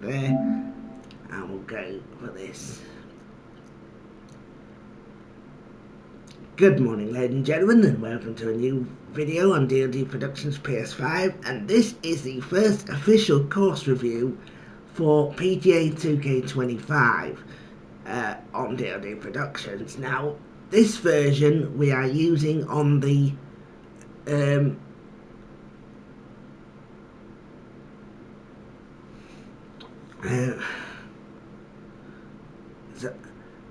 there, and we'll go for this. Good morning, ladies and gentlemen, and welcome to a new video on D&D Productions PS5, and this is the first official course review for PGA 2K25 on D&D Productions. Now, this version we are using on the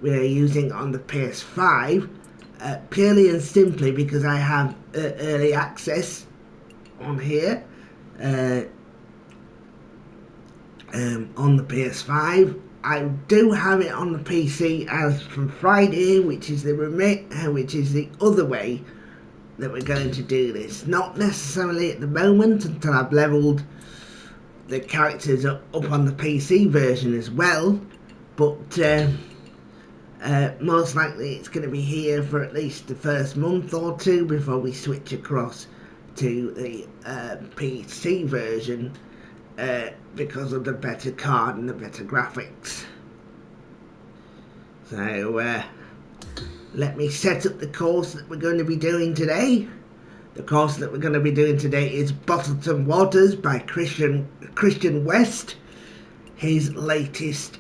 we're using on the PS5 purely and simply because I have early access on here on the PS5. I do have it on the PC as from Friday, which is the other way that we're going to do this. Not necessarily at the moment until I've leveled the characters up on the PC version as well, but most likely it's going to be here for at least the first month or two before we switch across to the PC version because of the better card and the better graphics. So let me set up the course that we're going to be doing today. The course that we're going to be doing today is Busselton Waters by Christian West. His latest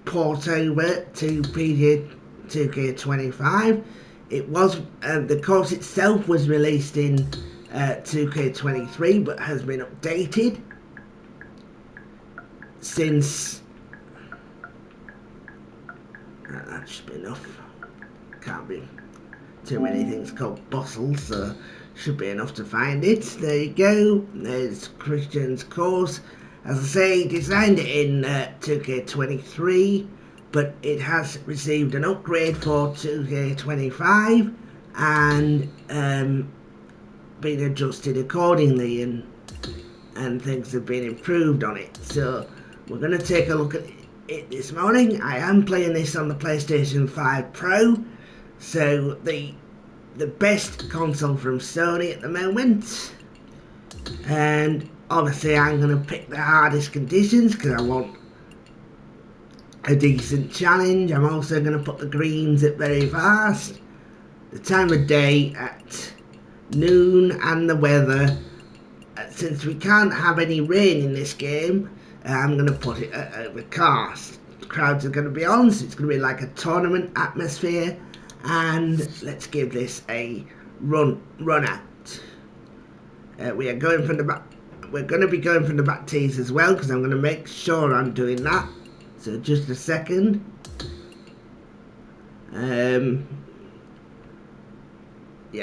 port over to PGA 2K25. It was the course itself was released in 2K23, but has been updated since. That should be enough. Can't be too many things called Bustle, so should be enough to find it. There you go. There's Christian's course. As I say, designed it in 2K23, but it has received an upgrade for 2K25 and been adjusted accordingly, and things have been improved on it. So we're going to take a look at it this morning. I am playing this on the PlayStation 5 Pro, so the best console from Sony at the moment, and obviously I'm going to pick the hardest conditions because I want a decent challenge. I'm also going to put the greens at very fast, the time of day at noon, and the weather. Since we can't have any rain in this game, I'm going to put it at overcast. The crowds are going to be on, so it's going to be like a tournament atmosphere, and let's give this a run out. We are going from the back. We're going to be going from the back tees as well, because I'm going to make sure I'm doing that. So just a second. Yeah,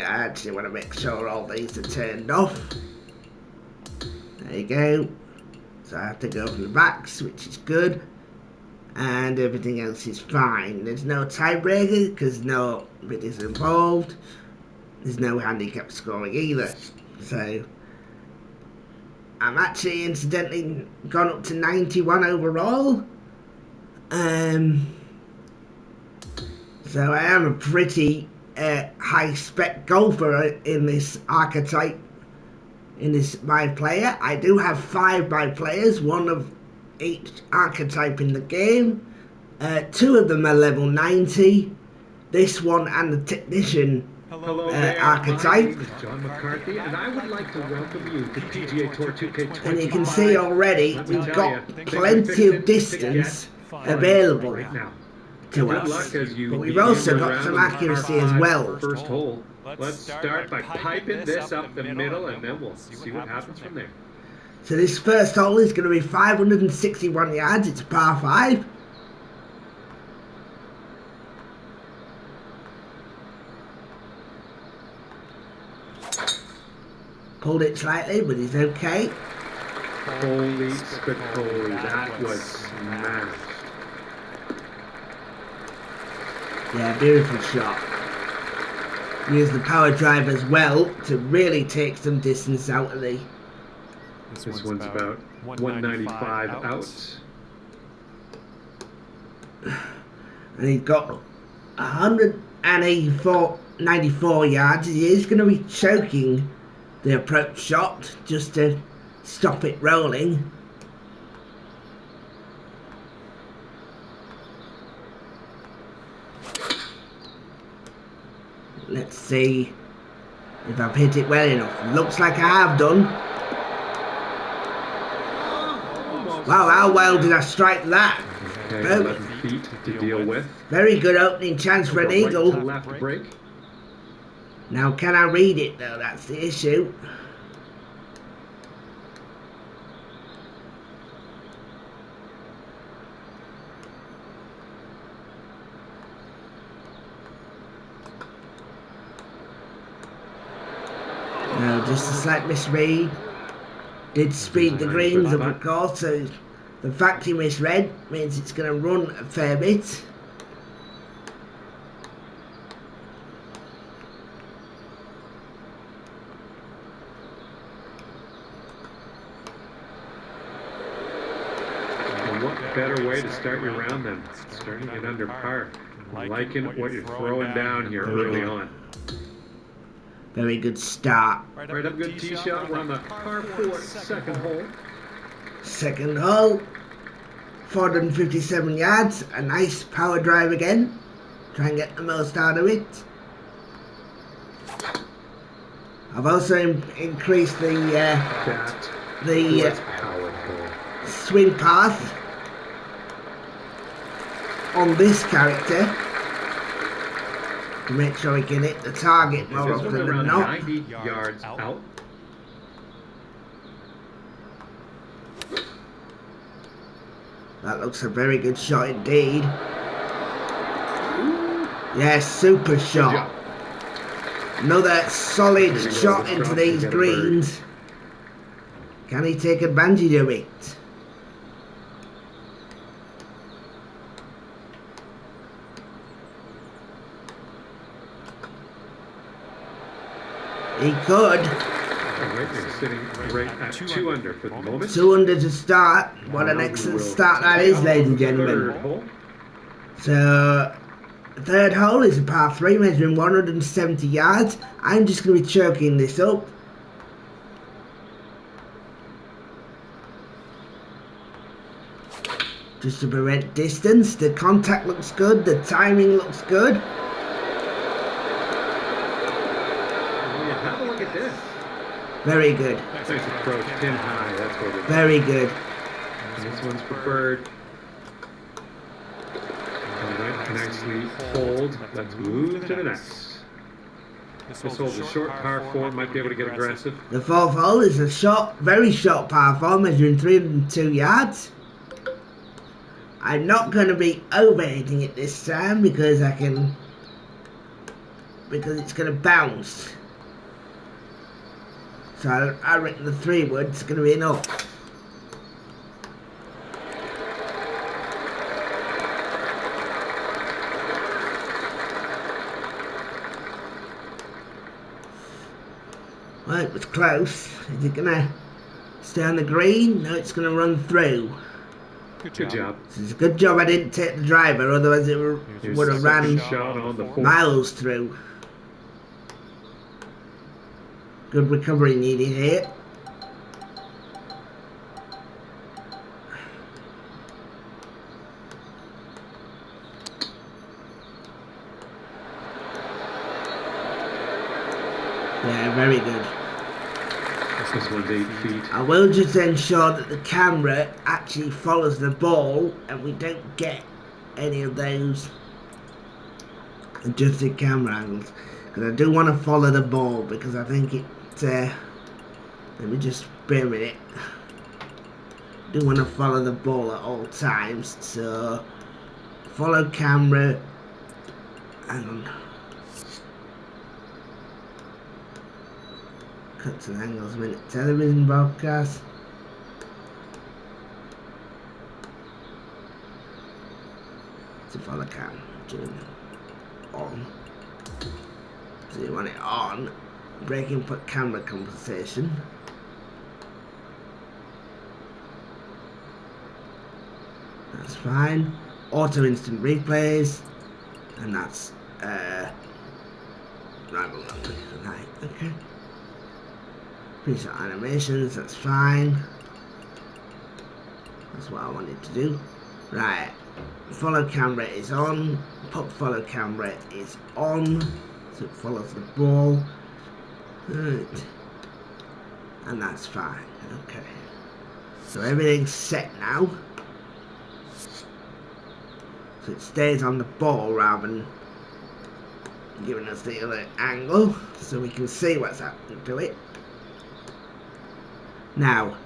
I actually want to make sure all these are turned off. There you go. So I have to go from the backs, which is good. And everything else is fine. There's no tiebreaker because no bid is involved. There's no handicap scoring either. So I'm actually incidentally gone up to 91 overall. So I am a pretty high spec golfer in this archetype, in this my player. I do have 5 my players, one of each archetype in the game. 2 of them are level 90. This one and the technician archetype. John McCarthy, and I would like to welcome you to PGA Tour 2K25. And you can see already we've got plenty of distance available to us, but we've also got some accuracy as well. First hole. Let's start by piping this up the middle, and then we'll see what happens from there. So this first hole is going to be 561 yards. It's a par 5. Pulled it slightly, but he's okay. Holy spicoli, that was smashed. Yeah, beautiful shot. Use the power drive as well to really take some distance out of the. This one's about 195 out. And he's got 194 yards. He is going to be choking the approach shot just to stop it rolling. Let's see if I've hit it well enough. Looks like I have done. Wow, how well did I strike that? Okay, 11 feet to deal with. Very good opening chance for an eagle. Right to left break. Now, can I read it though? That's the issue. No, just a slight misread. Did speed the greens up, of course, so the fact he misread means it's going to run a fair bit. And what better way to start your round than starting it under par? Liking what you're throwing down here early on. Very good start. Right up, good tee shot. We're on the par 4 second hole. Second hole, 457 yards. A nice power drive again. Try and get the most out of it. I've also increased the swing path on this character to make sure we can hit the target more often than not. 90 yards out. That looks a very good shot indeed. Yes, super shot. Another solid shot into these greens. Can he take advantage of it? He could. You're sitting right at 2 under for the moment. 2 under to start. What an excellent start that is, ladies and gentlemen. So, third hole is a par 3 measuring 170 yards. I'm just going to be choking this up. Just to prevent distance. The contact looks good. The timing looks good. Have a look at this. Very good. Nice approach, pin high. That's what we're doing. Very good. This one's preferred. Alright, nicely hold. Let's move to the next. This hole's a short par 4, might be able to get aggressive. The fourth hole is a short, very short par 4 measuring 302 yards. I'm not going to be overhitting it this time because it's going to bounce. So I reckon the 3 wood's going to be enough. Well, it was close. Is it going to stay on the green? No, it's going to run through. Good job. So it's a good job I didn't take the driver, otherwise it would have ran miles through. Good recovery needed here. Yeah, very good. This one's 8 feet. I will just ensure that the camera actually follows the ball and we don't get any of those adjusted camera angles. Because I do want to follow the ball because I think it... let me just bear with it. I do want to follow the ball at all times. So, follow camera. Hang on. Cuts and angles, minute television broadcast. To follow cam, on. So you want it on. Break input camera compensation. That's fine. Auto instant replays. And that's right, okay. Preset animations, that's fine. That's what I wanted to do. Right. Follow camera is on. Pop follow camera is on. So it follows the ball. Right. And that's fine. Okay. So everything's set now. So it stays on the ball rather than giving us the other angle, so we can see what's happening to it. Now,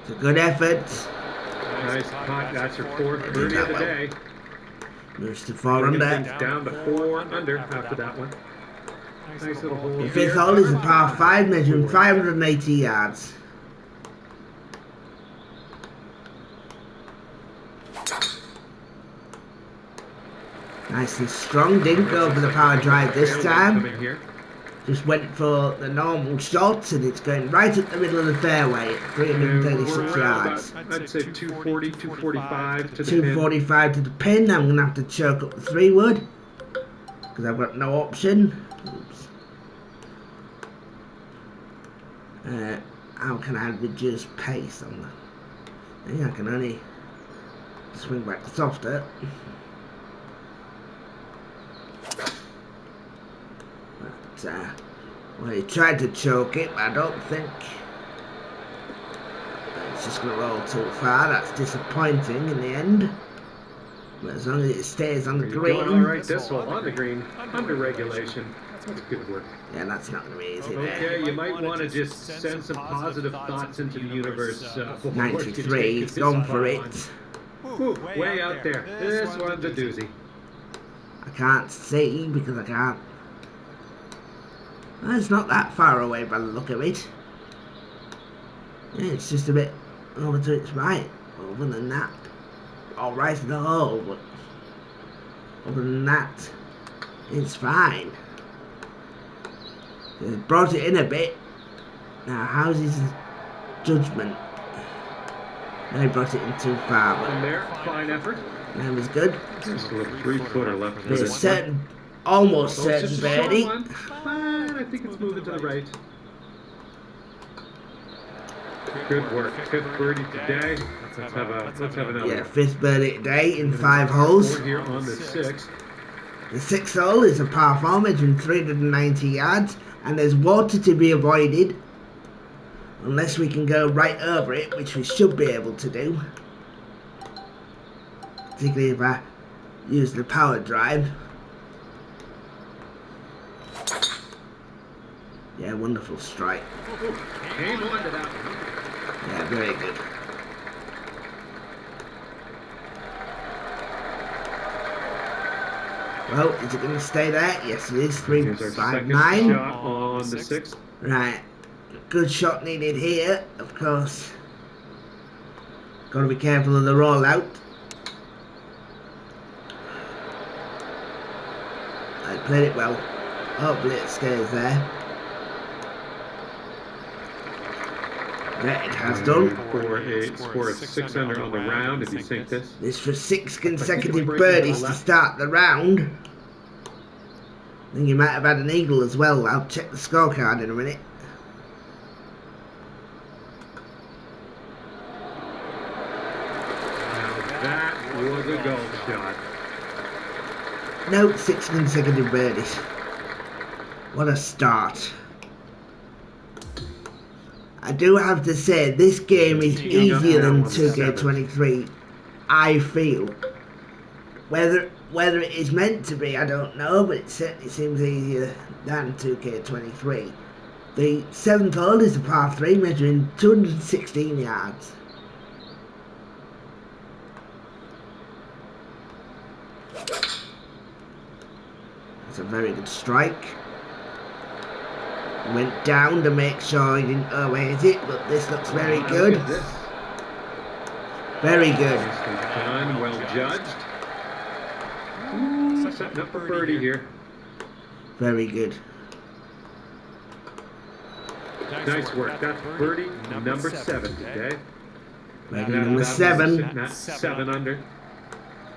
it's a good effort. Nice putt. That's your fourth birdie of the day. Moves to 4 under. Things down to 4 under after that one. Nice little hole The here. fifth hole is a par 5 measuring 580 yards. Nice and strong, didn't go for the power drive this time. Just went for the normal shot, and it's going right at the middle of the fairway at 336 yards. I'd say 240, 245 to the 245 to the pin. I'm going to have to choke up the 3-wood because I've got no option. Oops. How can I reduce pace on that? I think I can only swing back softer. Well, he tried to choke it, but I don't think it's just going to roll too far. That's disappointing in the end. But as long as it stays on the green. Going all right this hole on the green, under regulation. That's good work. Yeah, that's not going to be easy. Okay, there. you might want to just send some positive thoughts into the universe. 93, he's gone for it. Ooh, way out there. This one's a doozy. I can't see because I can't. Well, it's not that far away by the look of it. Yeah, it's just a bit over to its right. Other than that, all right in the hole, but other than that, it's fine. They brought it in a bit. Now, how's his judgment? They brought it in too far, but And there, fine effort. that was good. Just a little 3-footer left. There's a certain, almost Oh, it's certain just a short birdie. one, but I think it's moving to the right. Good work. Fifth birdie today. Let's have another. Yeah, 5th birdie today in 5 holes. Here on the 6th. The 6th hole is a par 4 measuring 390 yards, and there's water to be avoided unless we can go right over it, which we should be able to do. Particularly if I use the power drive. Yeah, wonderful strike. Came on to that one. Yeah, very good. Well, is it going to stay there? Yes, it is. 3, Here's our 5, second 9. shot on the 6th. Right. Good shot needed here, of course. Got to be careful of the rollout. I played it well. Hopefully it stays there. Yeah, it has done. Score a 6 under on the round if you sink this. This for 6 consecutive birdies to start the round. I think you might have had an eagle as well. I'll check the scorecard in a minute. Now that was a golf shot. No, 6 consecutive birdies. What a start. I do have to say, this game is easier than 2K23, I feel. Whether it is meant to be, I don't know, but it certainly seems easier than 2K23. The 7th hole is a par 3 measuring 216 yards. It's a very good strike. Went down to make sure he didn't overhit it, but this looks very good. Very good. Nicely done, well judged. Ooh, setting up for birdie here. Very good. Nice work. That's birdie number 7 today. Birdie number 7. That's 7 under.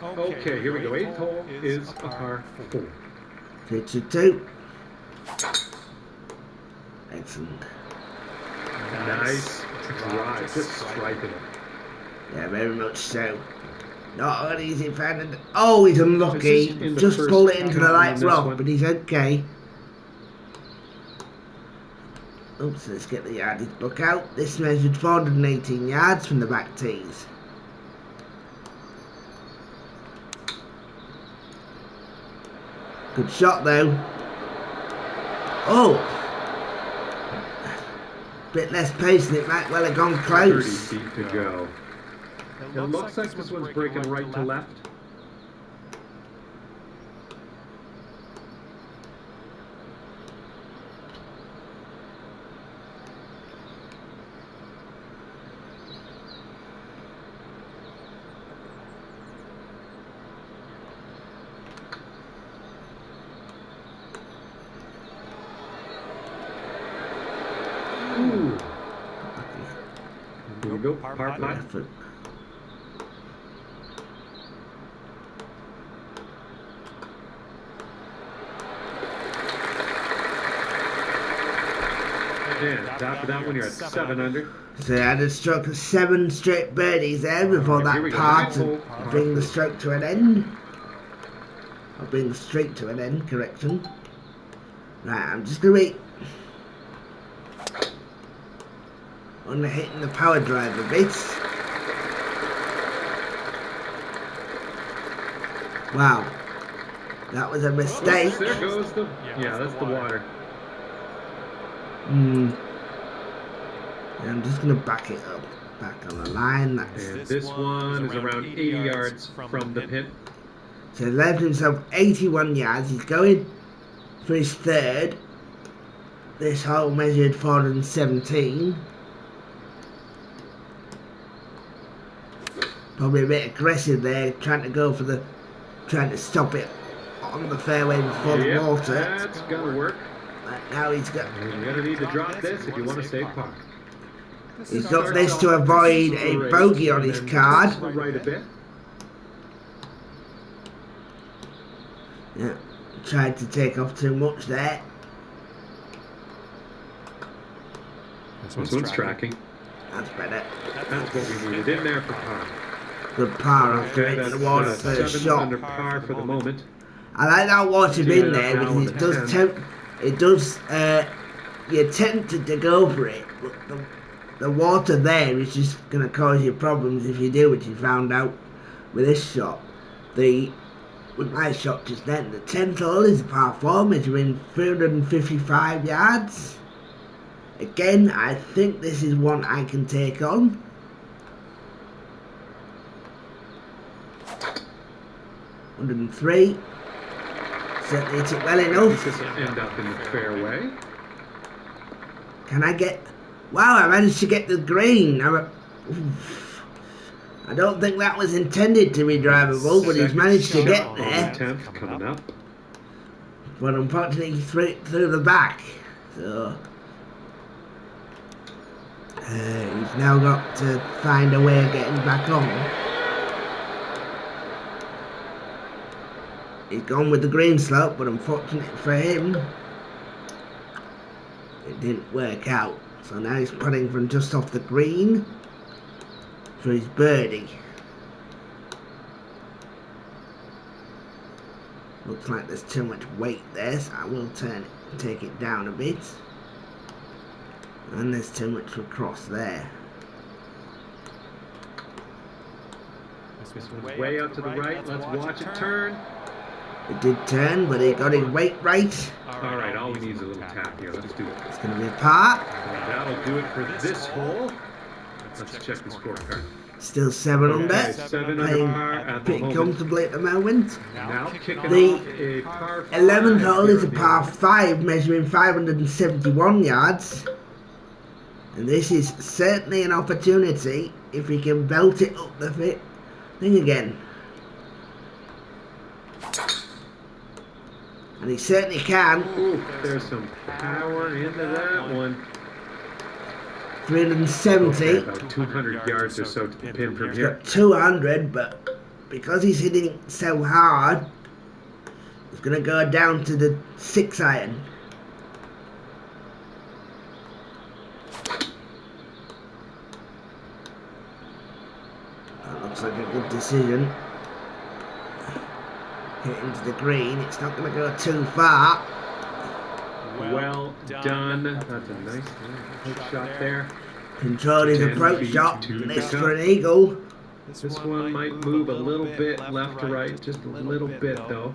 Okay, here we go. 8th hole is a par 4. 3-2. Excellent. Nice drive. Just striking it. Yeah, very much so. Not an easy fan. Oh, he's unlucky. This is in the Just first pulled it into the column light this rock, one. but he's okay. Oops, let's get the yardage book out. This measured 418 yards from the back tees. Good shot though. Oh! Bit less pace and it might well have gone 30 close. feet to go. It looks like this one's breaking right to left. Ooh. Here we go, par putt. And after that one, you're at 7 under. So I had a stroke of 7 straight birdies there before Here that we go. par Next to hole, bring the par stroke to an end. Or bring the streak to an end, correction. Right, I'm just gonna wait. On hitting the power drive a bit. Wow. That was a mistake. Oops, there goes the... Yeah, that's the water. I'm just gonna back it up. Back on the line. And this one is around 80 yards from the pin. So he left himself 81 yards. He's going for his third. This hole measured 417. Probably a bit aggressive there, trying to stop it on the fairway before the water. That's gonna work. But now he's got. You're gonna need to drop this if you want to stay par. He's got this to avoid a bogey on his card. Right a bit. Yeah, tried to take off too much there. This one's tracking. That's better. That's what we needed in there for par. Good par after hitting the water first 7 shot. under par for the moment. I like that water in there because it does tempt. It does. You're tempted to go for it, but the water there is just going to cause you problems if you do, which you found out with this shot. With my shot just then, the 10th hole is a par 4 measuring 355 yards. Again, I think this is one I can take on. $103. Certainly hit it well enough. This will end up in the fairway. Can I get... Wow, I managed to get the green. I don't think that was intended to be drivable, but he's managed to get there. 10th coming up. But unfortunately through the back. So he's now got to find a way of getting back on. He's gone with the green slope, but unfortunately for him, it didn't work out. So now he's putting from just off the green for his birdie. Looks like there's too much weight there, so I will take it down a bit. And there's too much across there. This one's way out to the right. Let's watch it turn. It did turn, but he got his weight right. All right, all we need is a little tap here. Let's do it. It's going to be a par. That'll do it for this hole. Let's check the scorecard. Still 7 under. Okay, 7 under par at the Pretty moment. comfortably at the moment. Now kicking The off a par 5. 11th hole is a par 5 measuring 571 yards. And this is certainly an opportunity if he can belt it up the thing again. And he certainly can. Ooh, there's some power into that one. 370. Okay, about 200 yards or so to the pin from He's here. got 200, but because he's hitting so hard, it's going to go down to the 6 iron. looks like a good decision. Hit into the green. It's not going to go too far. Well done. That's a nice hook shot there. Controlled his 10 approach feet shot. to the Missed cup. for an eagle. This one might move a little bit left to right, just a little bit though.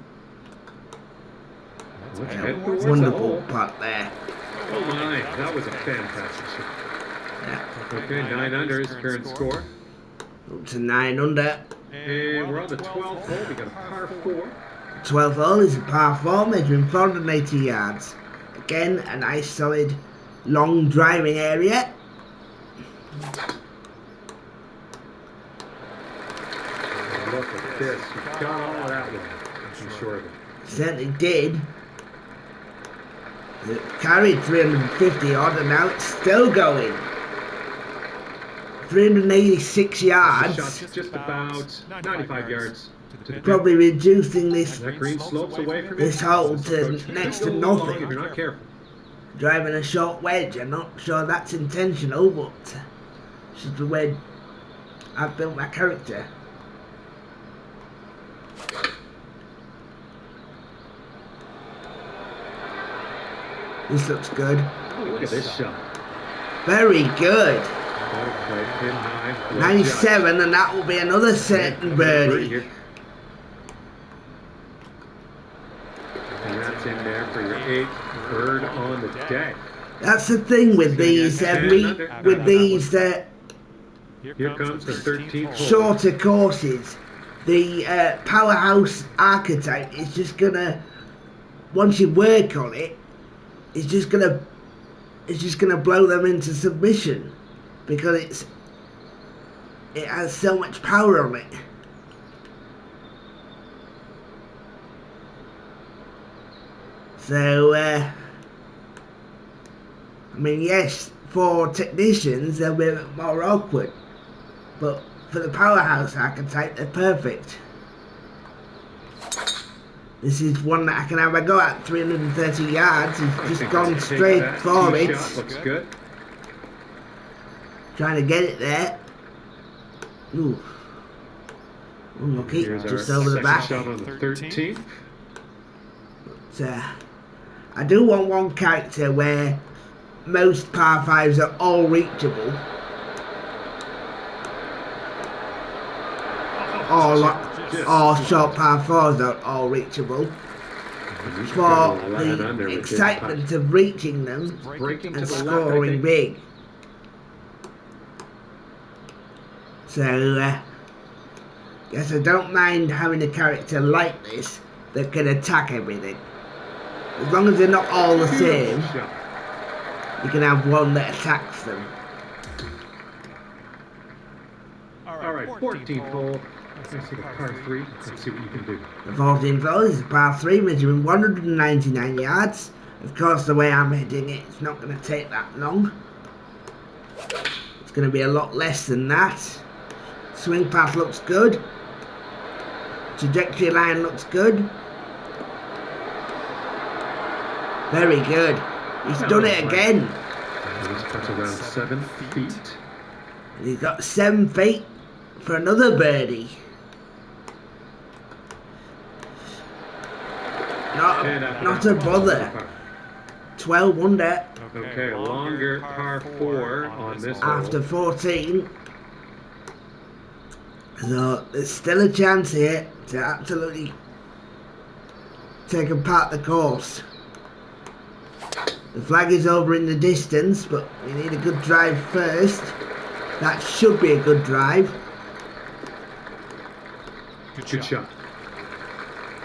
Let's head towards the Wonderful hole. putt there. Oh my, that was a fantastic shot. Yeah. Okay, 9 under is current score. Up to 9 under. And we're on the 12th hole. We got a par 4. 12th hole is a par 4 measuring 480 yards. Again, a nice solid long driving area. Look at this. You got all of that one. I'm sure of it. Certainly did. It carried 350 odd and now it's still going. 386 yards. The shot's just about 95 yards. To the Probably reducing this that green slopes away from this it. hole to next to nothing. If you're not careful. Driving a short wedge. I'm not sure that's intentional, but it's just the way I've built my character. This looks good. Oh, look at this shot. Very good. Okay, pin high. 97, and that will be another certain birdie. And that's in there for your 8th bird on the day. That's the thing with these Here comes the 13th hole. shorter courses. The powerhouse archetype is just gonna, once you work on it, it's just gonna blow them into submission because it has so much power on it. So I mean, yes, for technicians they'll be a bit more awkward, but for the powerhouse archetype they're perfect. This is one that I can have a go at 330 yards. He's just gone straight for it. Looks good. Trying to get it there. Ooh. Unlucky, just over the back. Shot on the 13th. But, I do want one character where most par 5s are all reachable. Or short par 4s are all reachable. For the excitement of reaching them and scoring big. So, yes, I don't mind having a character like this that can attack everything. As long as they're not all the same, you can have one that attacks them. Alright, 14th hole. Let's see the par 3. Let's see what you can do. The 14th hole is a par 3 measuring 199 yards. Of course, the way I'm hitting it, it's not going to take that long. It's going to be a lot less than that. Swing path looks good. Trajectory line looks good. Very good. He's done it again. That's around 7 feet. And he's got 7 feet for another birdie. Not a bother. 12 under. Okay, longer par 4 on this After hole. 14. So there's still a chance here to absolutely take apart the course. The flag is over in the distance, but we need a good drive first. That should be a good drive. Good shot.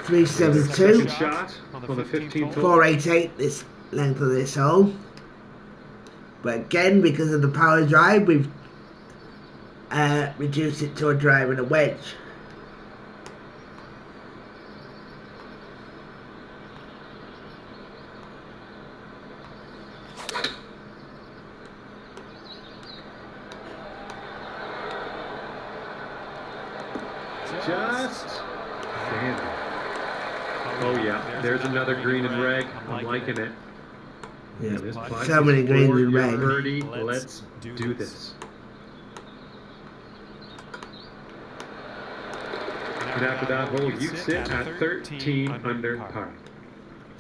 372. Shot on the 15th hole. 488 this length of this hole. But again, because of the power drive, we've reduced it to a drive and a wedge. Just standing. Oh yeah, there's another green and red. I'm liking it. Yeah, This so many greens and red. birdie. Let's do this. And after that hole, you sit at 13 under par.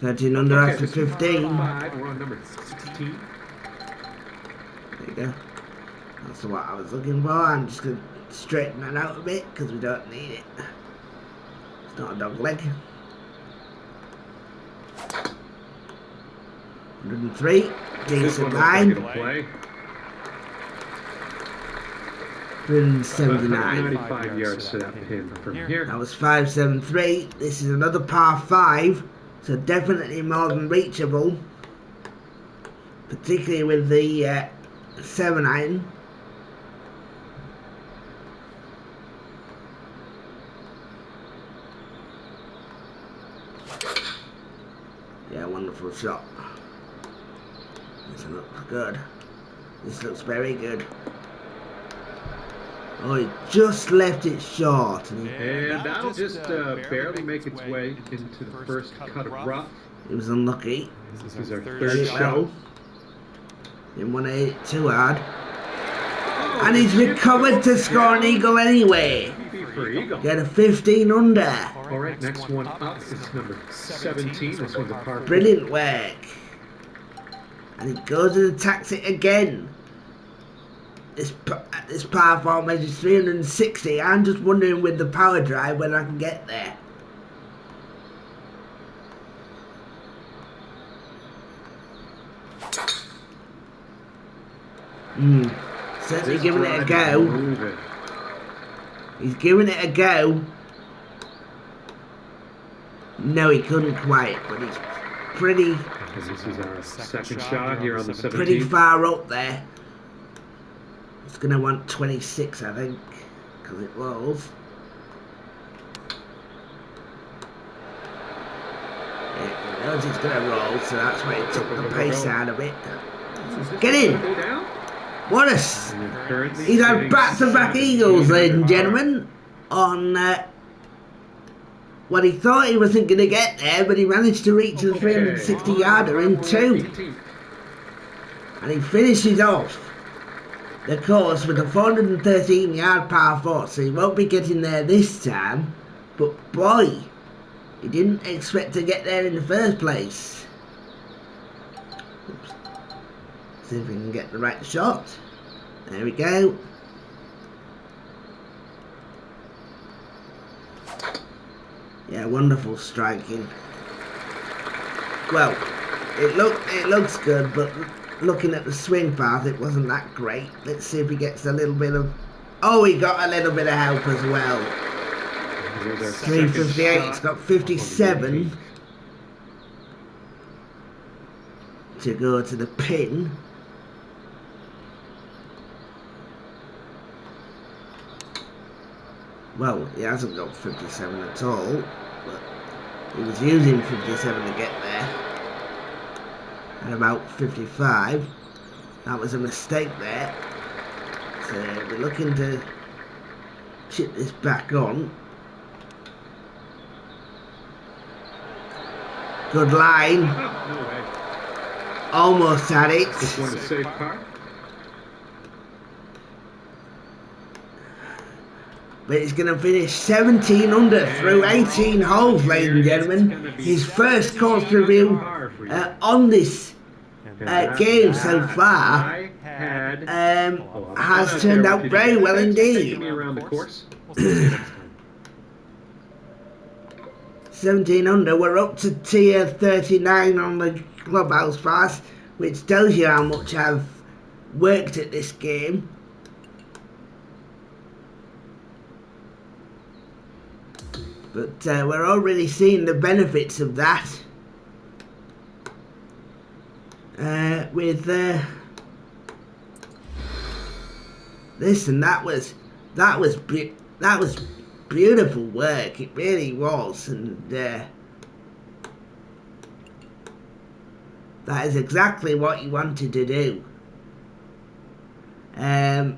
13 under Okay, after this is 15. par 5. We're on number 16. There you go. That's what I was looking for. I'm just going to straighten that out a bit because we don't need it. It's not a dog leg. 103. Decent line. 379. 95 yards to that pin from here. That was 573. This is another par 5. So definitely more than reachable. Particularly with the 7 iron. Yeah, wonderful shot. This looks good. This looks very good. Oh, he just left it short. And that'll just barely make its way into the first cut of rough. He was unlucky. This is our third shot. Well, didn't want to hit it too hard. And he's recovered to score an eagle anyway. Get a 15 under. All right, next one up is number 17. This one's a par. Brilliant work. And he goes and attacks it again. This par 4 measures 360. I'm just wondering with the power drive when I can get there. Certainly giving it a go. He's giving it a go. No, he couldn't quite, but he's pretty. This is our second shot here on the 17th. Pretty far up there. It's going to want 26, I think, because it rolls. It knows it's going to roll, so that's why it took the pace out of it. Get in! What a... He's had back-to-back eagles, ladies and gentlemen, on what he thought he wasn't going to get there, but he managed to reach the 360-yarder in 2. And he finishes off the course with a 413-yard par 4, so he won't be getting there this time, but boy, he didn't expect to get there in the first place. Oops. See if we can get the right shot. There we go. Yeah, wonderful striking. Well, it looks good, but looking at the swing path, it wasn't that great. Let's see if he gets a little bit of... Oh, he got a little bit of help as well. 358, it's got 57 to go to the pin. Well, he hasn't got 57 at all, but he was using 57 to get there. And about 55. That was a mistake there. So we're looking to chip this back on. Good line. No way. Almost had it. This one is safe par. But he's going to finish 17 under through 18 holes, ladies and gentlemen. His first course review on this game so far has turned out very well indeed. 17 under, we're up to tier 39 on the clubhouse pass, which tells you how much I've worked at this game. But we're already seeing the benefits of that with this, and that was beautiful work. It really was, and that is exactly what you wanted to do. Now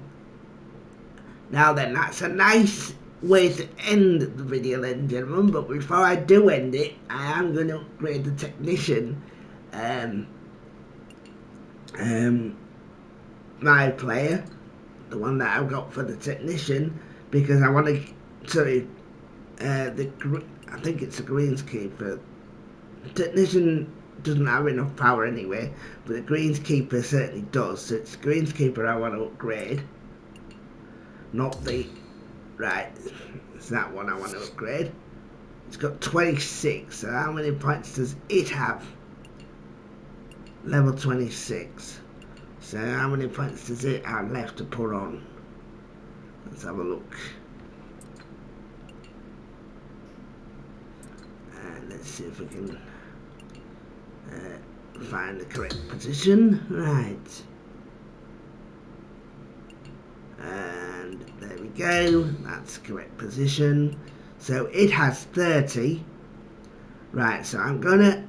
then, that's a nice way to end the video, ladies and gentlemen, but before I do end it, I am going to upgrade the technician, my player, the one that I've got for the technician, because I want to I think it's a greenskeeper. Technician doesn't have enough power anyway, but the greenskeeper certainly does. So it's greenskeeper I want to upgrade, not the right. It's that one I want to upgrade. It's got 26. So how many points does it have? Level 26. So how many points does it have left to put on? Let's have a look. And let's see if we can find the correct position. Right. And there we go. That's the correct position. So it has 30. Right, so I'm gonna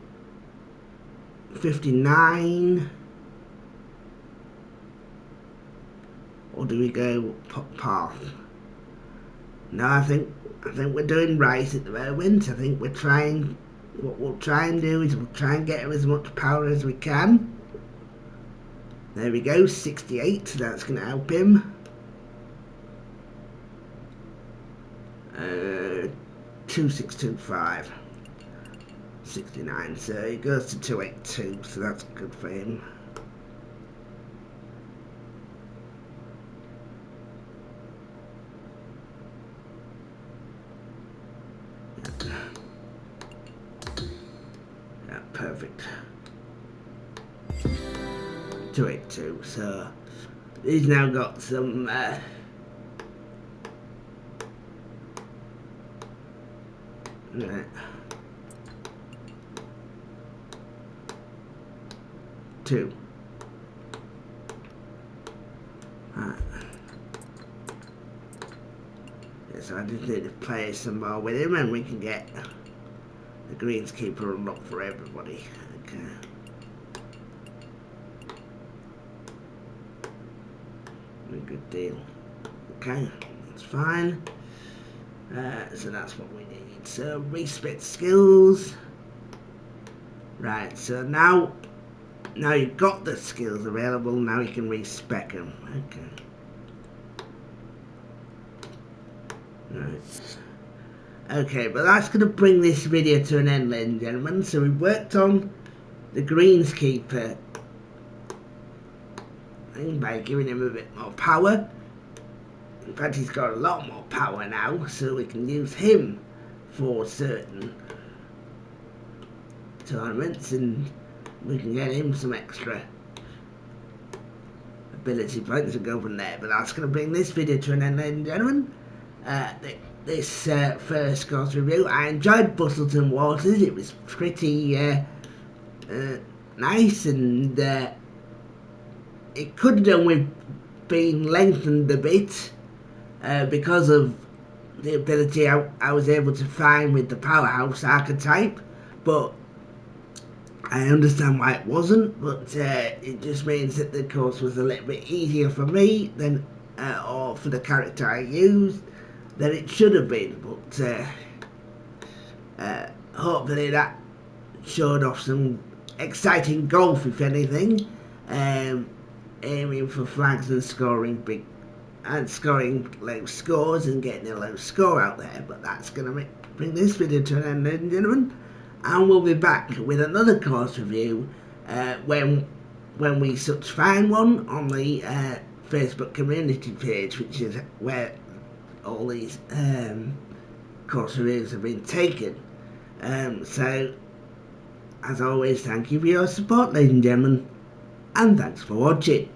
59. Or do we go path? No, I think we're doing right at the moment. I think we're trying. What we'll try and do is we'll try and get as much power as we can. There we go, 68. So that's going to help him. 2625. 69. So he goes to 282. So that's good for him. Yeah, perfect. 282. So he's now got some right. 2. Right. Yeah, so I just need to play some more with him and we can get the greenskeeper unlocked for everybody. Okay. A good deal. Okay, that's fine. So that's what we need. So respec skills. Right, so now you've got the skills available, now you can respec them. Okay. Right. Okay, but that's going to bring this video to an end, ladies and gentlemen. So we've worked on the greenskeeper by giving him a bit more power. In fact, he's got a lot more power now, so we can use him for certain tournaments and we can get him some extra ability points and go from there. But that's going to bring this video to an end, ladies and gentlemen. This first course review. I enjoyed Busselton Waters. It was pretty nice, and it could have done with being lengthened a bit because of the ability I was able to find with the powerhouse archetype, but I understand why it wasn't. But it just means that the course was a little bit easier for me than or for the character I used than it should have been. But hopefully that showed off some exciting golf, if anything. Aiming for flags and scoring low scores and getting a low score out there. But that's going to bring this video to an end, ladies and gentlemen. And we'll be back with another course review when we such find one on the Facebook community page, which is where all these course reviews have been taken. So as always, thank you for your support, ladies and gentlemen, and thanks for watching.